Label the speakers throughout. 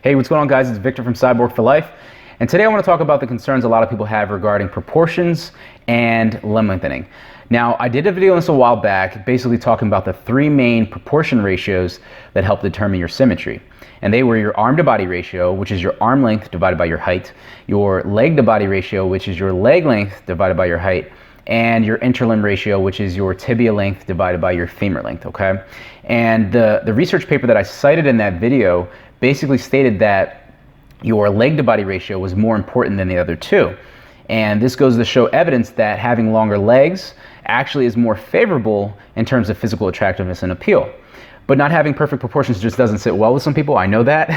Speaker 1: Hey, what's going on, guys? It's Victor from Cyborg for Life, and today I want to talk about the concerns a lot of people have regarding proportions and limb lengthening. Now, I did a video on this a while back, basically talking about the three main proportion ratios that help determine your symmetry. And they were your arm to body ratio, which is your arm length divided by your height, your leg to body ratio, which is your leg length divided by your height, and your interlimb ratio, which is your tibia length divided by your femur length, okay? And the research paper that I cited in that video basically stated that your leg to body ratio was more important than the other two. And this goes to show evidence that having longer legs actually is more favorable in terms of physical attractiveness and appeal. But not having perfect proportions just doesn't sit well with some people. I know that.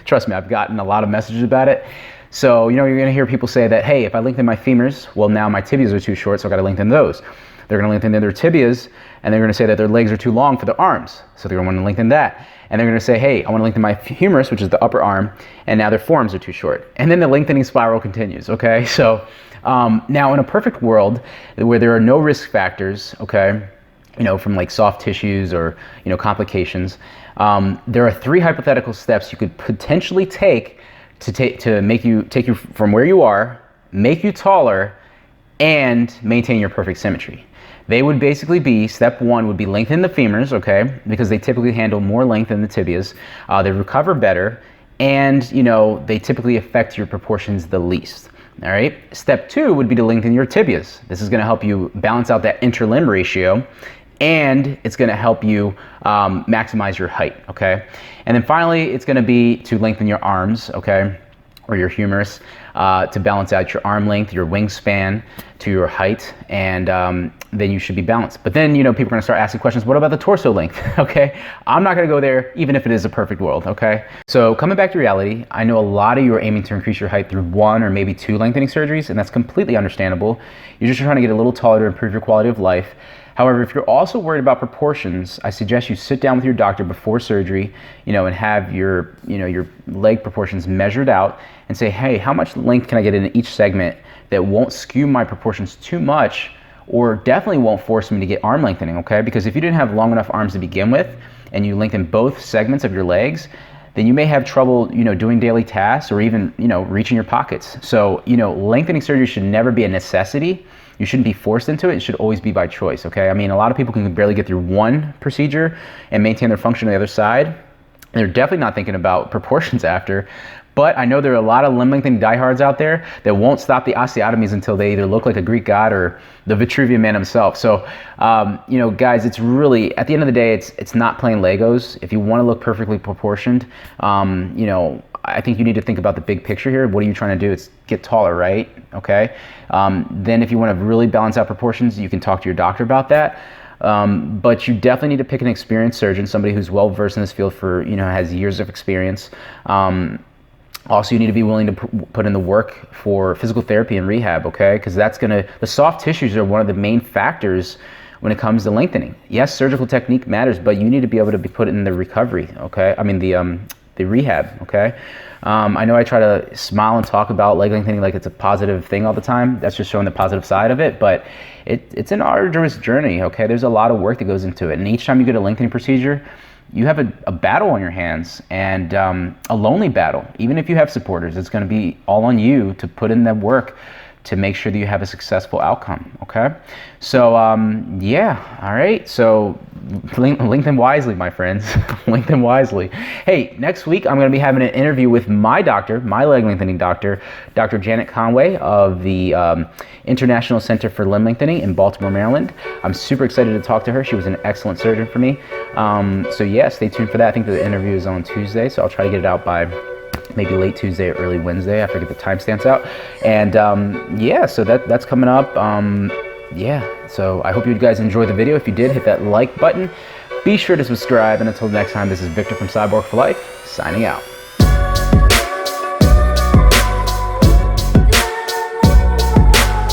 Speaker 1: Trust me, I've gotten a lot of messages about it. So, you know, you're gonna hear people say that, hey, if I lengthen my femurs, well, now my tibias are too short, so I gotta lengthen those. They're gonna lengthen their tibias, and they're gonna say that their legs are too long for their arms, so they're gonna wanna lengthen that. And they're gonna say, hey, I wanna lengthen my humerus, which is the upper arm, and now their forearms are too short. And then the lengthening spiral continues, okay? So, now in a perfect world where there are no risk factors, okay, you know, from like soft tissues or, you know, complications, there are three hypothetical steps you could potentially take to take you from where you are, make you taller, and maintain your perfect symmetry. They would basically be, step one would be lengthen the femurs, okay, because they typically handle more length than the tibias. They recover better, and, you know, they typically affect your proportions the least. All right. Step two would be to lengthen your tibias. This is going to help you balance out that interlimb ratio, and it's going to help you maximize your height, okay? And then finally, it's going to be to lengthen your arms, okay, or your humerus, to balance out your arm length, your wingspan to your height, and then you should be balanced. But then, you know, people are going to start asking questions, what about the torso length, okay? I'm not going to go there, even if it is a perfect world, okay? So coming back to reality, I know a lot of you are aiming to increase your height through one or maybe two lengthening surgeries, and that's completely understandable. You're just trying to get a little taller to improve your quality of life. However, if you're also worried about proportions, I suggest you sit down with your doctor before surgery, you know, and have your, you know, your leg proportions measured out and say, hey, how much length can I get in each segment that won't skew my proportions too much, or definitely won't force me to get arm lengthening, okay? Because if you didn't have long enough arms to begin with and you lengthen both segments of your legs, then you may have trouble, you know, doing daily tasks or even, you know, reaching your pockets. So, you know, lengthening surgery should never be a necessity. You shouldn't be forced into it. It should always be by choice, okay? I mean, a lot of people can barely get through one procedure and maintain their function on the other side. They're definitely not thinking about proportions after. But I know there are a lot of limb lengthening diehards out there that won't stop the osteotomies until they either look like a Greek god or the Vitruvian man himself. So, you know, guys, it's really, at the end of the day, it's not playing Legos. If you want to look perfectly proportioned, you know, I think you need to think about the big picture here. What are you trying to do? It's get taller, right? Okay. Then if you want to really balance out proportions, you can talk to your doctor about that. But you definitely need to pick an experienced surgeon, somebody who's well versed in this field for, you know, has years of experience. Also, you need to be willing to put in the work for physical therapy and rehab, okay? Because that's gonna, the soft tissues are one of the main factors when it comes to lengthening. Yes, surgical technique matters, but you need to be able to be put in the recovery, okay? I mean, the rehab, okay? I know I try to smile and talk about leg lengthening like it's a positive thing all the time. That's just showing the positive side of it, but it's an arduous journey, okay? There's a lot of work that goes into it, and each time you get a lengthening procedure, you have a battle on your hands, and a lonely battle. Even if you have supporters, it's gonna be all on you to put in that work to make sure that you have a successful outcome, okay? So, yeah, all right, so lengthen wisely, my friends, lengthen wisely. Hey, next week, I'm gonna be having an interview with my doctor, my leg lengthening doctor, Dr. Janet Conway of the International Center for Limb Lengthening in Baltimore, Maryland. I'm super excited to talk to her. She was an excellent surgeon for me. So yeah, stay tuned for that. I think the interview is on Tuesday, so I'll try to get it out by maybe late Tuesday or early Wednesday after I get the timestamps out. And yeah, so that's coming up. Yeah, so I hope you guys enjoyed the video. If you did, hit that like button. Be sure to subscribe, and until next time, this is Victor from Cyborg for Life, signing out.